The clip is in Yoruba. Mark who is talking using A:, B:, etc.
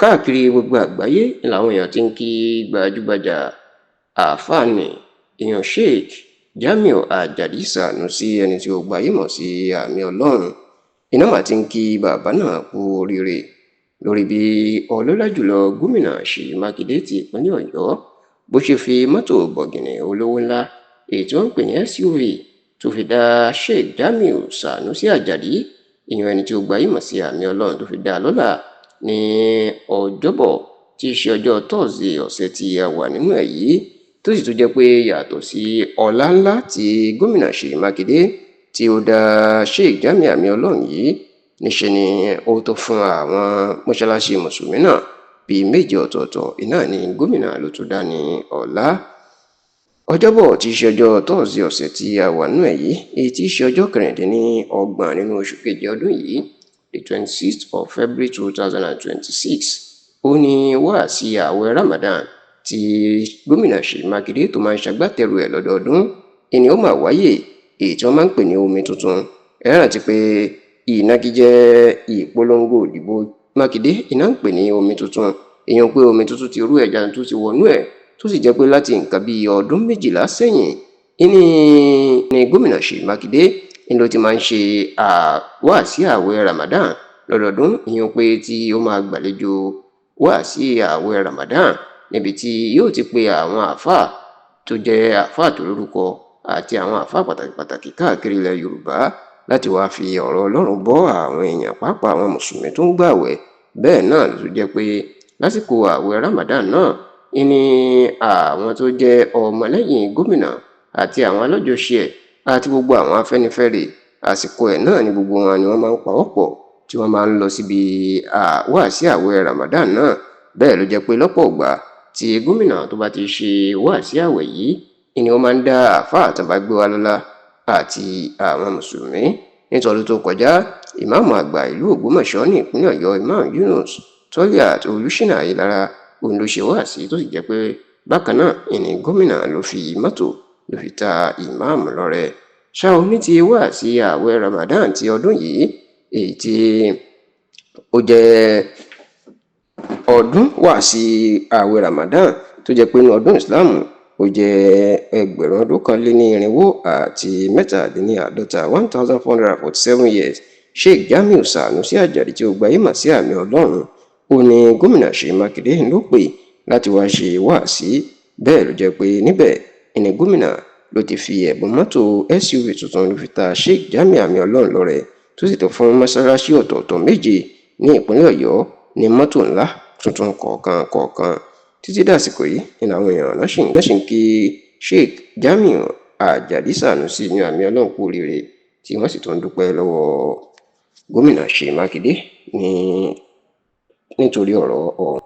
A: káàkiri gbogbo àgbáyé làwọn èèyàn ti ń kí gbajúgbajà àáfàá ní èèyàn Sheikh Jamiu Ajadi Sanusi, ẹni tí ó gbajúmọ̀ mọ̀ sí Àmì Ọlọ́run. iná mà ti ń kí bàbá náà kú oríire lórí bí ọlọ́lá jùlọ gómìnà Ṣèyí Mákindé ti ìpínlẹ̀ Ọ̀yọ́ bó ṣe fi mọ́tò bọ̀gìnì olówó ńlá èyí tí wọ́n ń pè ní SUV tó fi dá Sheikh Jamiu Sanusi Ajadi, èèyàn ẹni tí ó gbajúmọ̀ mọ̀ sí Àmì Ọlọ́run, tó fi dá a lọ́lá ní ọjọ́bọ̀ tí í ṣe ọjọ́ Thursday ọ̀sẹ̀ tí a wà nínú ẹ̀ yìí, tó sì tún jẹ́ pé yàtọ̀ sí ọlá ńlá tí gómìnà Ṣèyí Mákindé tí ó dá Sheikh Jamiu Àmì Ọlọ́run yìí, níṣẹ́ ni ó tó fún àwọn mọ́ṣáláṣí mùsùlùmí náà bíi méje ọ̀tọ̀ọ̀tọ̀. iná ni gómìnà ló tún dá ní ọlá. ọjọ́bọ̀ tí í ṣe ọjọ́ Thursday ọ̀sẹ̀ tí a wà nínú ẹ̀ yìí, èyí tí í ṣe ọjọ́ 26 nínú oṣù keje ọdún yìí, the 26th of February 2026, ó ní wáàsí ààwẹ̀ Ramadan tí gómìnà Ṣèyí Mákindé tó máa ń ṣagbátẹrù ẹ̀ lọ́dọọdún, ìní ó máa wáyé, èyí tí wọ́n máa ń pè ní omi tuntun. ẹ rántí pé ìnagijẹ ìpolongo ìdìbò Mákindé iná ń pè ní omi tuntun, èèyàn pé omi tuntun ti rú ẹja tó ti wọnú ẹ̀, tó sì jẹ́ pé láti nǹkan bíi ọdún 12 sẹ́yìn ní gómìnà Ṣèyí Mákindé ló ti máa ń ṣe wáàsí ààwẹ̀ Ramadan lọ́dọọdún, ìyẹn pé tí ó máa gbàlejò wáàsí ààwẹ̀ Ramadan níbi tí yóò ti pe àwọn àáfàá tó jẹ́ àáfàá tó lórúkọ àti àwọn àáfàá pàtàkì káàkiri ilẹ̀ Yorùbá láti wáá fi ọ̀rọ̀ Ọlọ́run bọ́ àwọn èèyàn, pàápàá àwọn mùsùlùmí tó ń gbààwẹ̀. bẹ́ẹ̀ náà ló tún jẹ́ pé lásìkò ààwẹ̀ Ramadan náà ní àwọn tó jẹ́ ọmọlẹ́yìn gómìnà àti àwọn alájọṣe ẹ̀ àti gbogbo àwọn Afẹ́nifẹ́re, àsìkò ẹ̀ náà ni gbogbo wọn ni wọ́n máa ń pawọ́pọ̀ tí wọ́n máa ń lọ síbi wáàsí ààwẹ̀ Ramadan náà. bẹ́ẹ̀ ló jẹ́ pé lọ́pọ̀ ìgbà tí gómìnà tó bá ti ṣe wáàsí ààwẹ̀ yìí ni wọ́n máa ń dá àáfàá tó bá gbé wá lọ́lá àti àwọn mùsùlùmí. nítorí tó kọjá, ìmáàmù àgbà ìlú Ògbómọ̀ṣọ́ ní ìpínlẹ̀ Ọ̀yọ́, Imam Yunus Toliat Olúṣínà Ayélára, òun ló ṣe wáàsí, tó sì jẹ́ pé bákan náà ìní gómìnà ló fi mọ́tò ló fi ta ìmáàmù lọ́rẹ. ṣá o, ní ti wáàsí ààwẹ̀ Ramadan ti ọdún yìí, èyí tí ó jẹ́ ọdún wáàsí ààwẹ̀ Ramadan tó jẹ́ pé ní ọdún Islam ó jẹ́ ẹgbẹ̀rún ọdún kan lé ní irinwó àti mẹ́tàdínláàádọ́ta 1447 years. Sheikh Jamiu Sanusi Ajadi tí ó gbajúmọ̀ sí Àmì Ọlọ́run, ó ní gómìnà Ṣèyí Mákindé ló pè láti wá ṣe wáàsí. bẹ́ẹ̀ ló jẹ́ pé níbẹ̀ ìní gómìnà ló ti fi ẹ̀bùn mọ́tò SUV tuntun ló fi ta Sheikh Jamiu Àmì Ọlọ́run lọ́rẹ, tó sì tó fún mọ́ṣáláṣí ọ̀tọ̀ọ̀tọ̀ méje ní ìpínlẹ̀ Ọ̀yọ́ ní mọ́tò ńlá tuntun kọ̀ọ̀kan. títí dàsìkò yìí ni àwọn èèyàn lọ́sìn kí Sheikh Jamiu Ajadi Sanusi ní Àmì Ọlọ́run kú oríire, tí wọ́n sì tún dúpẹ́ lọ́wọ́ gómìnà Ṣèyí Mákindé nítorí ọ̀rọ̀ ọ̀hún.